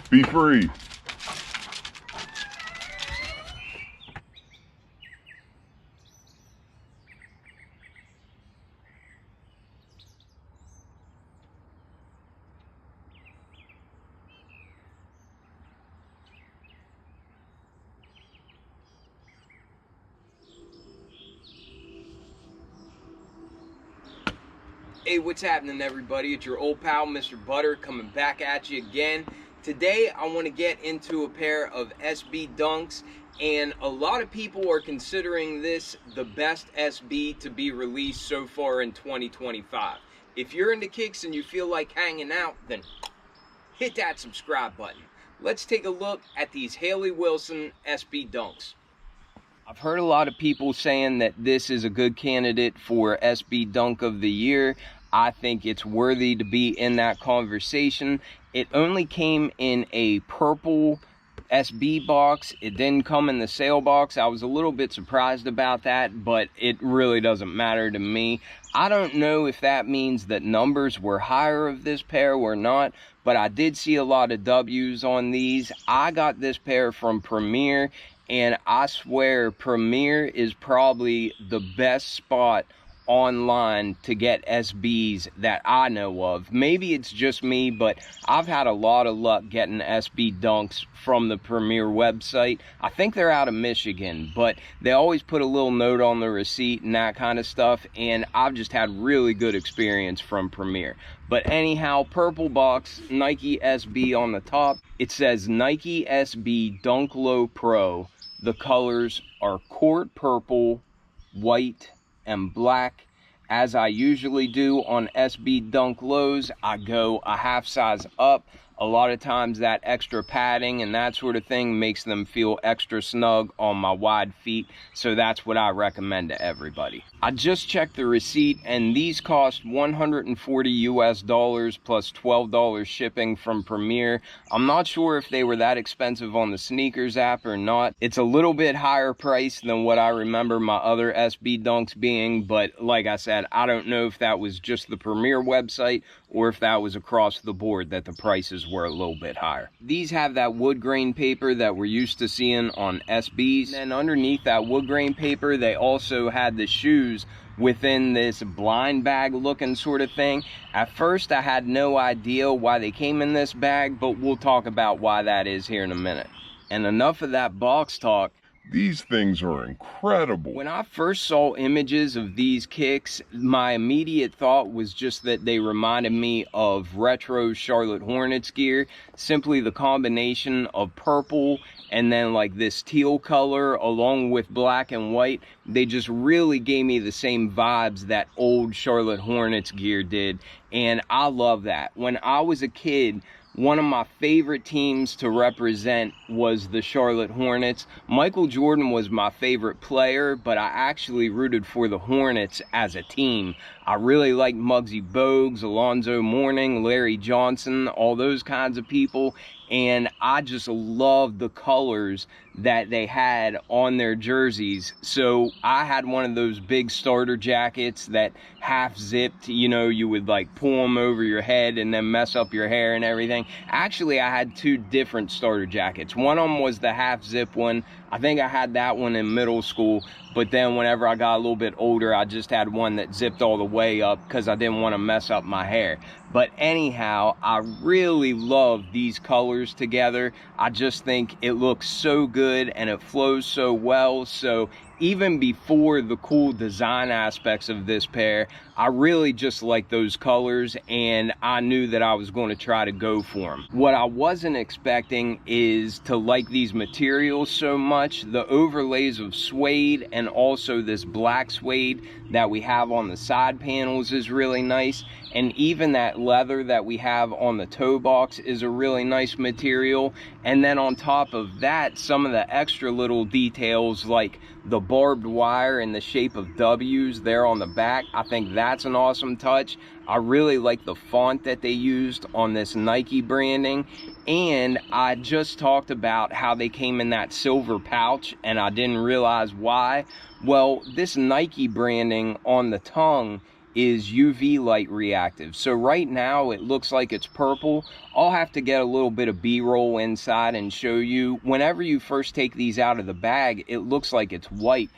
Be free. Hey, what's happening, everybody? It's your old pal, Mr. Butter, coming back at you again. Today, I want to get into a pair of SB Dunks, and a lot of people are considering this the best SB to be released so far in 2025. If you're into kicks and you feel like hanging out, then hit that subscribe button. Let's take a look at these Hayley Wilson SB Dunks. I've heard a lot of people saying that this is a good candidate for SB Dunk of the Year. I think it's worthy to be in that conversation. It only came in a purple SB box. It didn't come in the sale box. I was a little bit surprised about that, but it really doesn't matter to me. I don't know if that means that numbers were higher of this pair or not, but I did see a lot of W's on these. I got this pair from Premier, and I swear Premier is probably the best spot online to get SBs that I know of. Maybe it's just me, but I've had a lot of luck getting SB Dunks from the Premier website. I think they're out of Michigan, but they always put a little note on the receipt and that kind of stuff, and I've just had really good experience from Premier. But anyhow, purple box, Nike SB on the top. It says Nike SB Dunk Low Pro. The colors are court purple, white, and black. As I usually do on SB Dunk Lows, I go a half size up. A lot of times that extra padding and that sort of thing makes them feel extra snug on my wide feet, so that's what I recommend to everybody. I just checked the receipt, and these cost $140 US plus $12 shipping from Premier. I'm not sure if they were that expensive on the sneakers app or not. It's a little bit higher price than what I remember my other SB Dunks being, but like I said, I don't know if that was just the Premier website or if that was across the board that the prices were a little bit higher. These have that wood grain paper that we're used to seeing on SBs. And then underneath that wood grain paper, they also had the shoes within this blind bag looking sort of thing. At first, I had no idea why they came in this bag, but we'll talk about why that is here in a minute. And enough of that box talk. These things are incredible. When I first saw images of these kicks, my immediate thought was just that they reminded me of retro Charlotte Hornets gear. Simply the combination of purple and then like this teal color along with black and white, they just really gave me the same vibes that old Charlotte Hornets gear did, and I love that. When I was a kid, one of my favorite teams to represent was the Charlotte Hornets. Michael Jordan was my favorite player, but I actually rooted for the Hornets as a team. I really liked Muggsy Bogues, Alonzo Mourning, Larry Johnson, all those kinds of people, and I just loved the colors that they had on their jerseys. So I had one of those big starter jackets that half zipped, you know, you would like pull them over your head and then mess up your hair and everything. Actually, I had two different starter jackets. One of them was the half zip one. I think I had that one in middle school, but then whenever I got a little bit older, I just had one that zipped all the way up because I didn't want to mess up my hair. But anyhow, I really love these colors together. I just think it looks so good and it flows so well. So even before the cool design aspects of this pair, I really just like those colors, and I knew that I was going to try to go for them. What I wasn't expecting is to like these materials so much. The overlays of suede and also this black suede that we have on the side panels is really nice, and even that leather that we have on the toe box is a really nice material. And then on top of that, some of the extra little details like the barbed wire in the shape of W's there on the back, I think that's an awesome touch. I really like the font that they used on this Nike branding, and I just talked about how they came in that silver pouch and I didn't realize why. Well, this Nike branding on the tongue is UV light reactive. So right now it looks like it's purple. I'll have to get a little bit of B-roll inside and show you. Whenever you first take these out of the bag, it looks like it's white.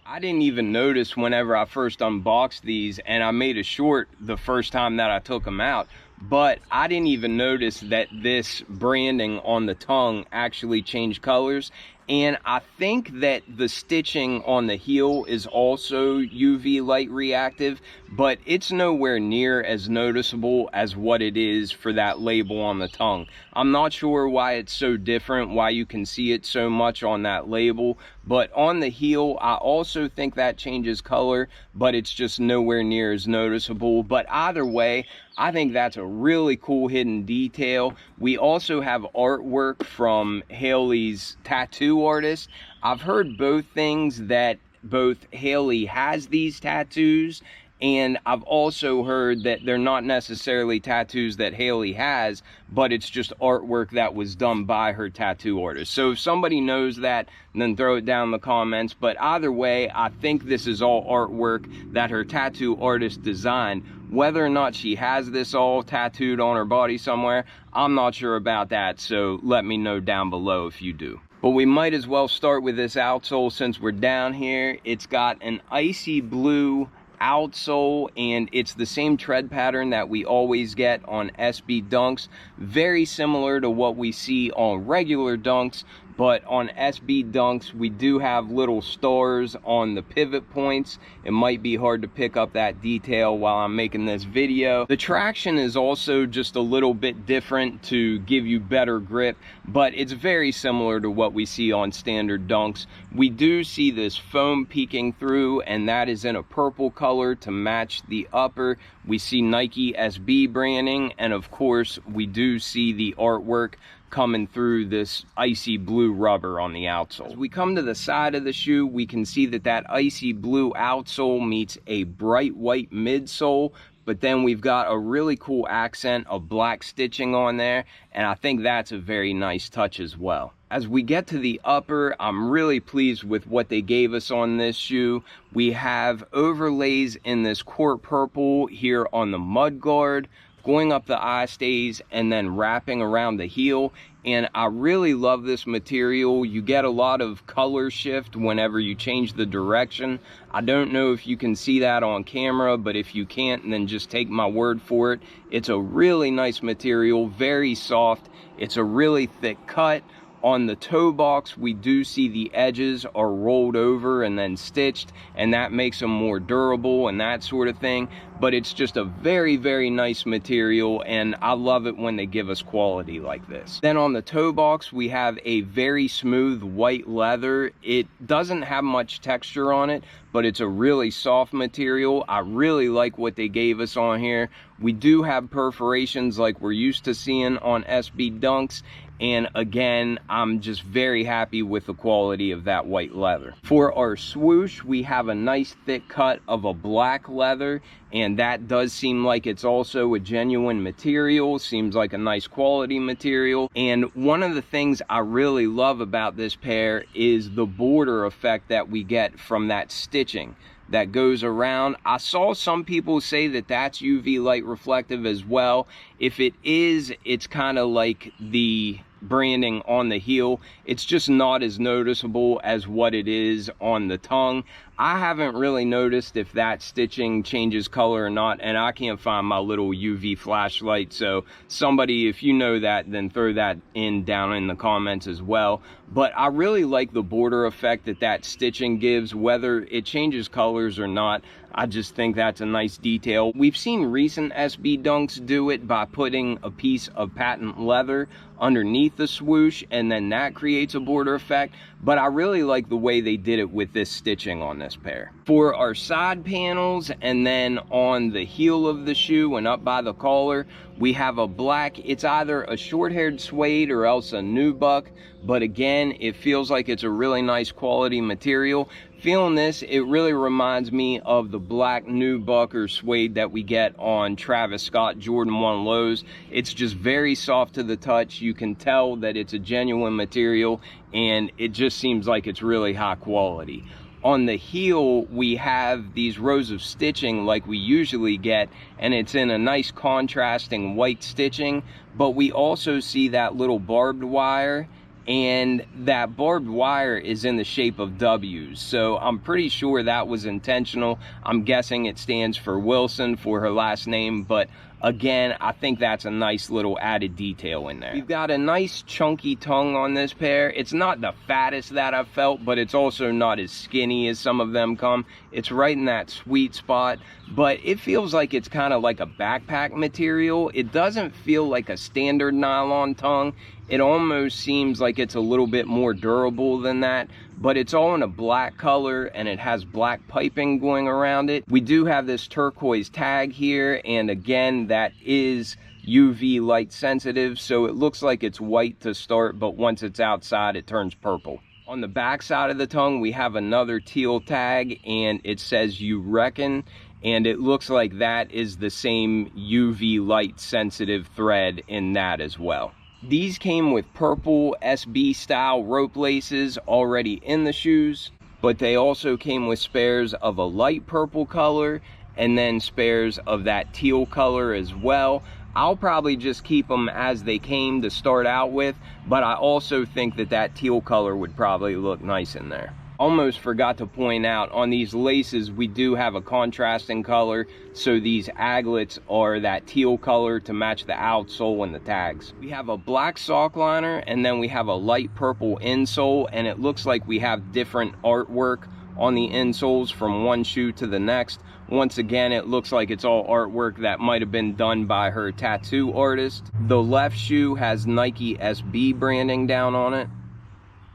I didn't even notice whenever I first unboxed these, and I made a short the first time that I took them out, but I didn't even notice that this branding on the tongue actually changed colors. And I think that the stitching on the heel is also UV light reactive, but it's nowhere near as noticeable as what it is for that label on the tongue. I'm not sure why it's so different, why you can see it so much on that label, but on the heel, I also think that changes color, but it's just nowhere near as noticeable. But either way, I think that's a really cool hidden detail. We also have artwork from Hayley's tattoo artist. I've heard both things, that both Hayley has these tattoos, and I've also heard that they're not necessarily tattoos that Hayley has, but it's just artwork that was done by her tattoo artist. So if somebody knows that, then throw it down in the comments. But either way, I think this is all artwork that her tattoo artist designed. Whether or not she has this all tattooed on her body somewhere, I'm not sure about that, so let me know down below if you do. But we might as well start with this outsole since we're down here. It's got an icy blue outsole, and it's the same tread pattern that we always get on SB Dunks. Very similar to what we see on regular Dunks, but on SB Dunks we do have little stars on the pivot points. It might be hard to pick up that detail while I'm making this video. The traction is also just a little bit different to give you better grip, but it's very similar to what we see on standard Dunks. We do see this foam peeking through, and that is in a purple color to match the upper. We see Nike SB branding, and of course we do see the artwork coming through this icy blue rubber on the outsole. As we come to the side of the shoe, we can see that that icy blue outsole meets a bright white midsole, but then we've got a really cool accent of black stitching on there, and I think that's a very nice touch as well. As we get to the upper, I'm really pleased with what they gave us on this shoe. We have overlays in this court purple here on the mud guard, going up the eye stays, and then wrapping around the heel. And I really love this material. You get a lot of color shift whenever you change the direction. I don't know if you can see that on camera, but if you can't, then just take my word for it. It's a really nice material, very soft. It's a really thick cut. On the toe box, we do see the edges are rolled over and then stitched, and that makes them more durable and that sort of thing. But it's just a very, very nice material, and I love it when they give us quality like this. Then on the toe box, we have a very smooth white leather. It doesn't have much texture on it, but it's a really soft material. I really like what they gave us on here. We do have perforations like we're used to seeing on SB Dunks, and again, I'm just very happy with the quality of that white leather. For our swoosh, we have a nice thick cut of a black leather, and that does seem like it's also a genuine material. Seems like a nice quality material. And one of the things I really love about this pair is the border effect that we get from that stitching that goes around. I saw some people say that that's UV light reflective as well. If it is, it's kind of like the branding on the heel. It's just not as noticeable as what it is on the tongue. I haven't really noticed if that stitching changes color or not, and I can't find my little UV flashlight, so somebody, if you know that, then throw that in down in the comments as well. But I really like the border effect that that stitching gives, whether it changes colors or not. I just think that's a nice detail. We've seen recent SB Dunks do it by putting a piece of patent leather underneath the swoosh, and then that creates a border effect, but I really like the way they did it with this stitching on this pair. For our side panels, and then on the heel of the shoe and up by the collar, we have a black, it's either a short-haired suede or else a nubuck, but again, it feels like it's a really nice quality material. Feeling this, it really reminds me of the black nubuck or suede that we get on Travis Scott Jordan 1 lows. It's just very soft to the touch. You can tell that it's a genuine material, and it just seems like it's really high quality. On the heel, we have these rows of stitching like we usually get, and it's in a nice contrasting white stitching, but we also see that little barbed wire, and that barbed wire is in the shape of W's, so I'm pretty sure that was intentional. I'm guessing it stands for Wilson for her last name, but again, I think that's a nice little added detail in there. We've got a nice chunky tongue on this pair. It's not the fattest that I've felt, but it's also not as skinny as some of them come. It's right in that sweet spot, but it feels like it's kind of like a backpack material. It doesn't feel like a standard nylon tongue. It almost seems like it's a little bit more durable than that, but it's all in a black color and it has black piping going around it. We do have this turquoise tag here, and again, that is UV light sensitive, so it looks like it's white to start, but once it's outside, it turns purple. On the back side of the tongue, we have another teal tag, and it says "You Reckon," and it looks like that is the same UV light sensitive thread in that as well. These came with purple SB style rope laces already in the shoes, but they also came with spares of a light purple color and then spares of that teal color as well. I'll probably just keep them as they came to start out with, but I also think that that teal color would probably look nice in there. Almost forgot to point out, on these laces we do have a contrasting color, so these aglets are that teal color to match the outsole and the tags. We have a black sock liner, and then we have a light purple insole, and it looks like we have different artwork on the insoles from one shoe to the next. Once again, it looks like it's all artwork that might have been done by her tattoo artist. The left shoe has Nike SB branding down on it,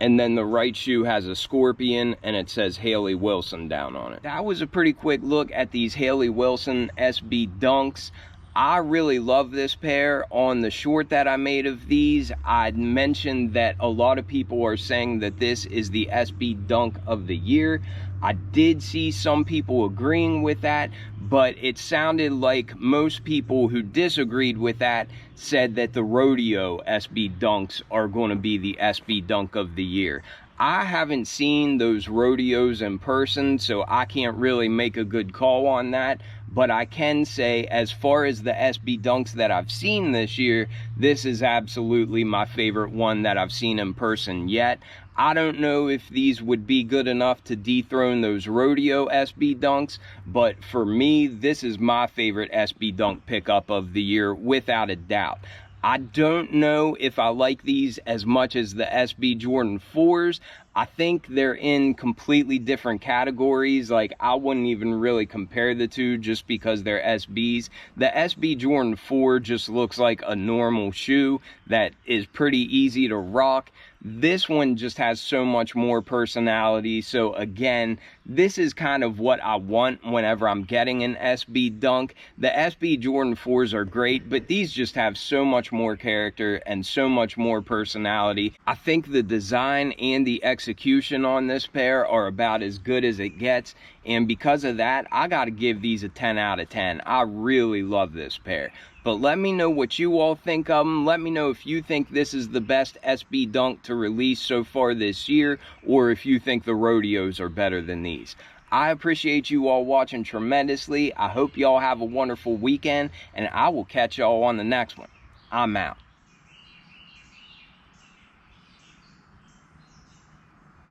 and then the right shoe has a scorpion and it says Hayley Wilson down on it. That was a pretty quick look at these Hayley Wilson SB Dunks. I really love this pair. On the short that I made of these, I mentioned that a lot of people are saying that this is the SB Dunk of the year. I did see some people agreeing with that, but it sounded like most people who disagreed with that said that the Rodeo SB Dunks are going to be the SB Dunk of the year. I haven't seen those rodeos in person, so I can't really make a good call on that. But I can say, as far as the SB Dunks that I've seen this year, this is absolutely my favorite one that I've seen in person yet. I don't know if these would be good enough to dethrone those Rodeo SB Dunks, but for me, this is my favorite SB Dunk pickup of the year, without a doubt. I don't know if I like these as much as the SB Jordan 4s. I think they're in completely different categories. Like, I wouldn't even really compare the two just because they're SBs. The SB Jordan 4 just looks like a normal shoe that is pretty easy to rock. This one just has so much more personality. So again, this is kind of what I want whenever I'm getting an SB Dunk. The SB Jordan 4s are great, but these just have so much more character and so much more personality. I think the design and the execution on this pair are about as good as it gets, and because of that, I gotta give these a 10 out of 10. I really love this pair. But let me know what you all think of them. Let me know if you think this is the best SB Dunk to release so far this year, or if you think the Rodeos are better than these. I appreciate you all watching tremendously. I hope y'all have a wonderful weekend, and I will catch y'all on the next one. I'm out.